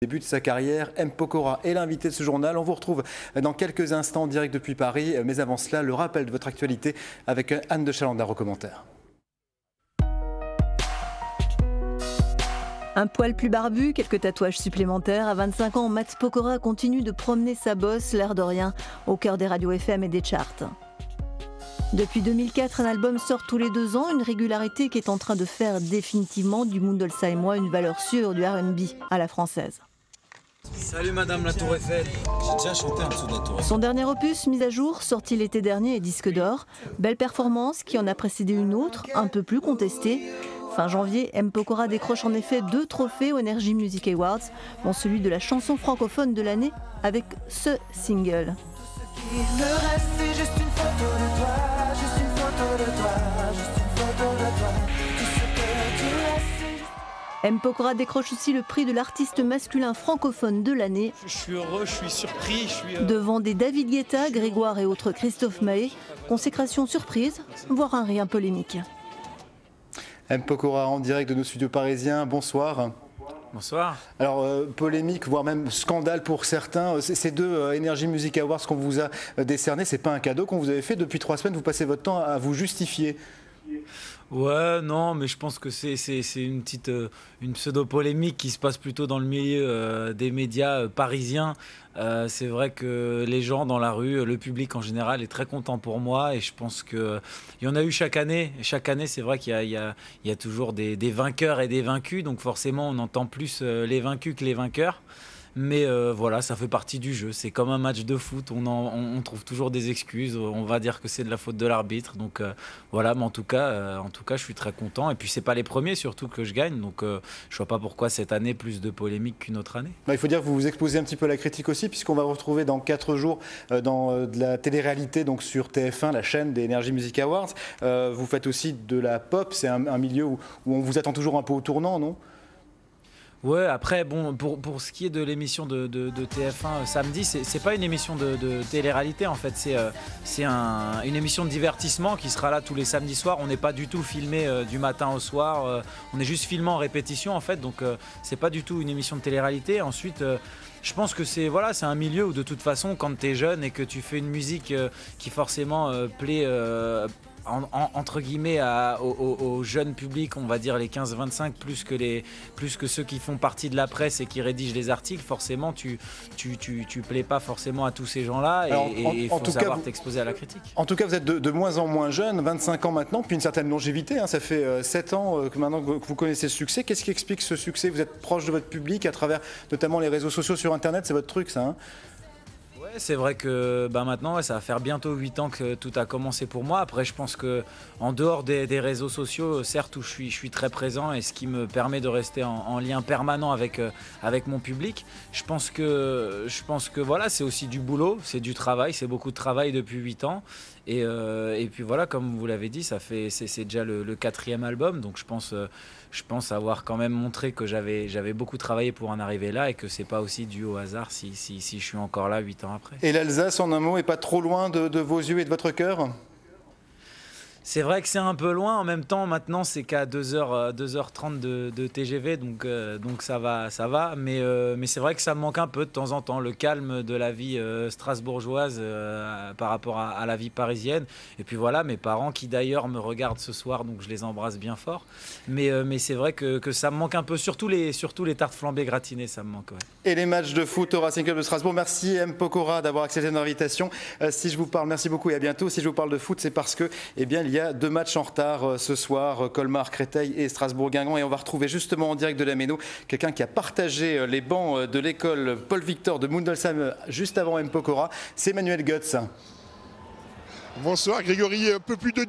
Début de sa carrière, M. Pokora est l'invité de ce journal. On vous retrouve dans quelques instants en direct depuis Paris. Mais avant cela, le rappel de votre actualité avec Anne de Chalandard au commentaire. Un poil plus barbu, quelques tatouages supplémentaires. À 25 ans, Matt Pokora continue de promener sa bosse, l'air de rien, au cœur des radios FM et des charts. Depuis 2004, un album sort tous les 2 ans, une régularité qui est en train de faire définitivement du Mundolsheimois une valeur sûre du R&B à la française. Salut Madame la Tour Eiffel, j'ai déjà chanté en dessous de la Tour Eiffel. Son dernier opus, Mise à jour, sorti l'été dernier, est disque d'or. Belle performance qui en a précédé une autre, un peu plus contestée. Fin janvier, M. Pokora décroche en effet 2 trophées aux Energy Music Awards, dont celui de la chanson francophone de l'année avec ce single. Il me reste, c'est juste une photo de toi, juste une photo de toi, juste une photo de toi. Tout ce que tu restes, M. Pokora décroche aussi le prix de l'artiste masculin francophone de l'année. Je suis heureux, je suis surpris. Devant des David Guetta, Grégoire et autres Christophe Maé. Consécration surprise, voire un rien polémique. M. Pokora en direct de nos studios parisiens, bonsoir. Bonsoir. Alors, polémique, voire même scandale pour certains. Ces 2 Energy Music Awards qu'on vous a décernés, c'est pas un cadeau qu'on vous avait fait. Depuis 3 semaines, vous passez votre temps à vous justifier. Ouais, non, mais je pense que c'est une pseudo-polémique qui se passe plutôt dans le milieu des médias parisiens. C'est vrai que les gens dans la rue, le public en général est très content pour moi et je pense qu'il y en a eu chaque année. Chaque année, c'est vrai qu'il y a toujours des vainqueurs et des vaincus, donc forcément on entend plus les vaincus que les vainqueurs. Mais voilà, ça fait partie du jeu. C'est comme un match de foot. On trouve toujours des excuses. On va dire que c'est de la faute de l'arbitre. Donc voilà, mais en tout cas, je suis très content. Et puis c'est pas les premiers surtout que je gagne. Donc je vois pas pourquoi cette année plus de polémique qu'une autre année. Il faut dire que vous vous exposez un petit peu à la critique aussi, puisqu'on va retrouver dans 4 jours dans de la télé-réalité, donc sur TF1, la chaîne des Energy Music Awards. Vous faites aussi de la pop. C'est un milieu où on vous attend toujours un peu au tournant, non ? Ouais, après, bon, pour ce qui est de l'émission de TF1 samedi, c'est pas une émission de télé-réalité en fait, c'est une émission de divertissement qui sera là tous les samedis soirs. On n'est pas du tout filmé du matin au soir, on est juste filmé en répétition en fait, donc c'est pas du tout une émission de télé-réalité. Ensuite, je pense que c'est un milieu où de toute façon, quand tu es jeune et que tu fais une musique qui forcément plaît entre guillemets au jeune public, on va dire les 15-25, plus que ceux qui font partie de la presse et qui rédigent les articles, forcément tu plais pas forcément à tous ces gens-là et il faut savoir t'exposer à la critique. En tout cas, vous êtes de moins en moins jeune, 25 ans maintenant, puis une certaine longévité, hein, ça fait 7 ans que maintenant que vous connaissez ce succès. Qu'est-ce qui explique ce succès? Vous êtes proche de votre public à travers notamment les réseaux sociaux sur Internet, c'est votre truc ça, hein? C'est vrai que maintenant, ça va faire bientôt 8 ans que tout a commencé pour moi. Après, je pense qu'en dehors des réseaux sociaux, certes, où je suis très présent et ce qui me permet de rester en lien permanent avec mon public, je pense que voilà, c'est aussi du boulot, c'est du travail, c'est beaucoup de travail depuis 8 ans. Et puis voilà, comme vous l'avez dit, c'est déjà le 4e album, donc je pense avoir quand même montré que j'avais beaucoup travaillé pour en arriver là et que c'est pas aussi dû au hasard si je suis encore là 8 ans après. Et l'Alsace, en un mot, est pas trop loin de vos yeux et de votre cœur? C'est vrai que c'est un peu loin, en même temps maintenant c'est qu'à 2h30 de TGV, donc ça va, mais c'est vrai que ça me manque un peu de temps en temps, le calme de la vie strasbourgeoise par rapport à la vie parisienne. Et puis voilà, mes parents qui d'ailleurs me regardent ce soir, donc je les embrasse bien fort, mais c'est vrai que ça me manque un peu, surtout les tartes flambées gratinées, ça me manque. Ouais. Et les matchs de foot au Racing Club de Strasbourg, merci M. Pokora d'avoir accepté notre invitation. Si je vous parle, merci beaucoup et à bientôt. Si je vous parle de foot, c'est parce que, eh bien, il y a 2 matchs en retard ce soir, Colmar-Créteil et Strasbourg-Guingamp. Et on va retrouver justement en direct de la Méno quelqu'un qui a partagé les bancs de l'école Paul-Victor de Mundolsheim juste avant M. Pokora. C'est Emmanuel Götz. Bonsoir Grégory, un peu plus de